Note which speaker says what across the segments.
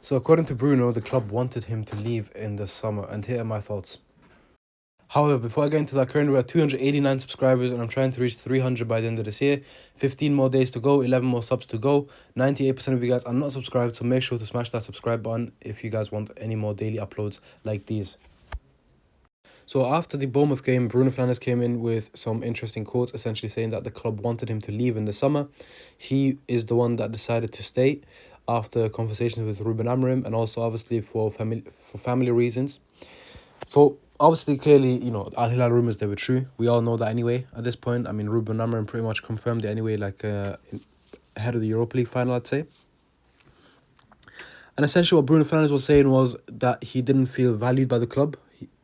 Speaker 1: So according to Bruno, the club wanted him to leave in the summer, and here are my thoughts. However, before I get into that, currently we're at 289 subscribers and I'm trying to reach 300 by the end of this year. 15 more days to go, 11 more subs to go. 98% of you guys are not subscribed, so make sure to smash that subscribe button if you guys want any more daily uploads like these. So after the Bournemouth game, Bruno Fernandes came in with some interesting quotes, essentially saying that the club wanted him to leave in the summer. He is the one that decided to stay after conversations with Ruben Amorim and also obviously for family reasons. So obviously, clearly, Al Hilal rumors, they were true. We all know that anyway. At this point, I mean, Ruben Amorim pretty much confirmed it anyway, like ahead of the Europa League final, I'd say. And essentially, what Bruno Fernandes was saying was that he didn't feel valued by the club.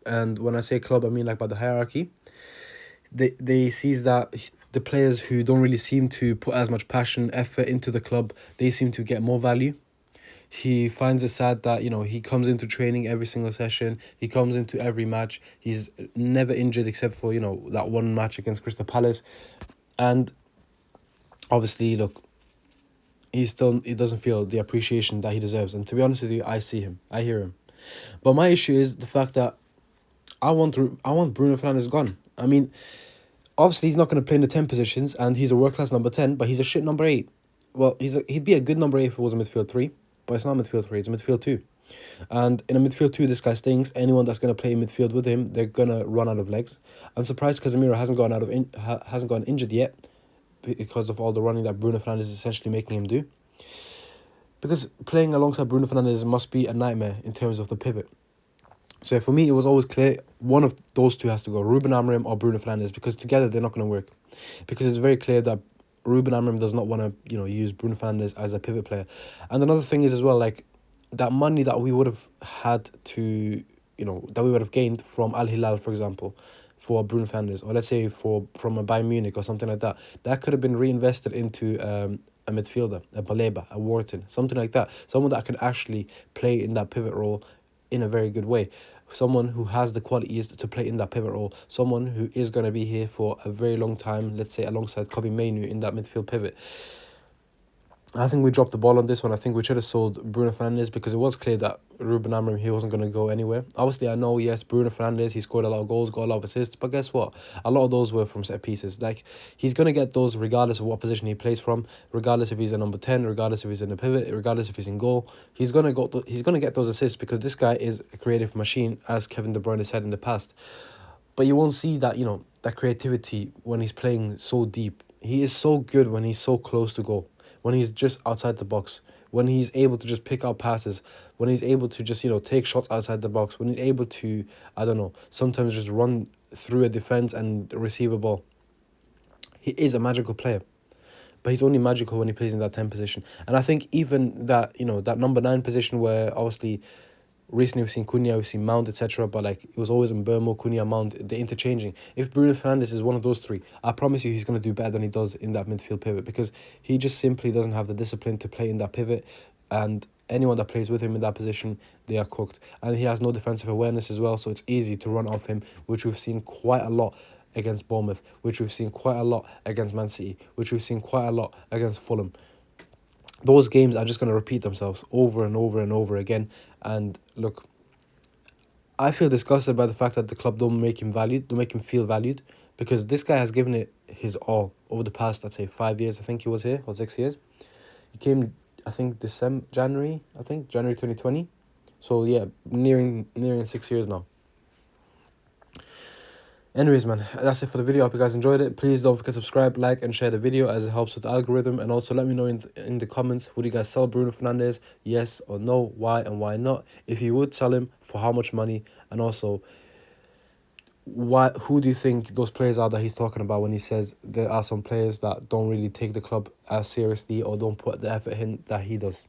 Speaker 1: And when I say club, I mean like by the hierarchy. They sees that the players who don't really seem to put as much passion, effort into the club, they seem to get more value. He finds it sad that, he comes into training every single session. He comes into every match. He's never injured except for, that one match against Crystal Palace. And obviously, look, he doesn't feel the appreciation that he deserves. And to be honest with you, I see him. I hear him. But my issue is the fact that I want Bruno Fernandes gone. I mean, obviously, he's not going to play in the 10 positions, and he's a world-class number 10, but he's a shit number 8. Well, he'd be a good number 8 if it was a midfield 3. But it's not midfield 3, it's midfield 2. And in a midfield 2, this guy stinks. Anyone that's going to play midfield with him, they're going to run out of legs. I'm surprised Casemiro hasn't gotten injured yet because of all the running that Bruno Fernandes is essentially making him do. Because playing alongside Bruno Fernandes must be a nightmare in terms of the pivot. So for me, it was always clear one of those two has to go, Ruben Amorim or Bruno Fernandes, because together they're not going to work. Because it's very clear that Ruben Amorim does not want to, use Bruno Fernandes as a pivot player. And another thing is as well, like, that money that we would have had to, that we would have gained from Al Hilal, for example, for Bruno Fernandes, or let's say from a Bayern Munich or something like that, that could have been reinvested into a midfielder, a Baleba, a Wharton, something like that. Someone that could actually play in that pivot role in a very good way. Someone who has the qualities to play in that pivot role. Someone who is going to be here for a very long time, let's say alongside Kobbie Mainoo in that midfield pivot. I think we dropped the ball on this one. I think we should have sold Bruno Fernandes because it was clear that Ruben Amorim, he wasn't going to go anywhere. Obviously, I know, yes, Bruno Fernandes, he scored a lot of goals, got a lot of assists, but guess what? A lot of those were from set pieces. Like, he's going to get those regardless of what position he plays from, regardless if he's a number 10, regardless if he's in a pivot, regardless if he's in goal. He's going to get those assists because this guy is a creative machine, as Kevin De Bruyne said in the past. But you won't see that, that creativity when he's playing so deep. He is so good when he's so close to goal, when he's just outside the box, when he's able to just pick out passes, when he's able to just, take shots outside the box, when he's able to, sometimes just run through a defense and receive a ball. He is a magical player. But he's only magical when he plays in that 10 position. And I think even that, that number 9 position where obviously recently we've seen Cunha, we've seen Mount, etc. But like it was always in Burmo, Cunha, Mount, they're interchanging. If Bruno Fernandes is one of those 3, I promise you he's going to do better than he does in that midfield pivot because he just simply doesn't have the discipline to play in that pivot. And anyone that plays with him in that position, they are cooked. And he has no defensive awareness as well, so it's easy to run off him, which we've seen quite a lot against Bournemouth, which we've seen quite a lot against Man City, which we've seen quite a lot against Fulham. Those games are just going to repeat themselves over and over and over again. And look, I feel disgusted by the fact that the club don't make him feel valued, because this guy has given it his all over the past, I'd say 5 years. I think he was here, or 6 years. He came, I think, January 2020. So yeah, nearing 6 years now. Anyways, man, that's it for the video. I hope you guys enjoyed it. Please don't forget to subscribe, like, and share the video as it helps with the algorithm. And also let me know in the comments, would you guys sell Bruno Fernandes? Yes or no? Why and why not? If you would sell him, for how much money? And also, who do you think those players are that he's talking about when he says there are some players that don't really take the club as seriously or don't put the effort in that he does?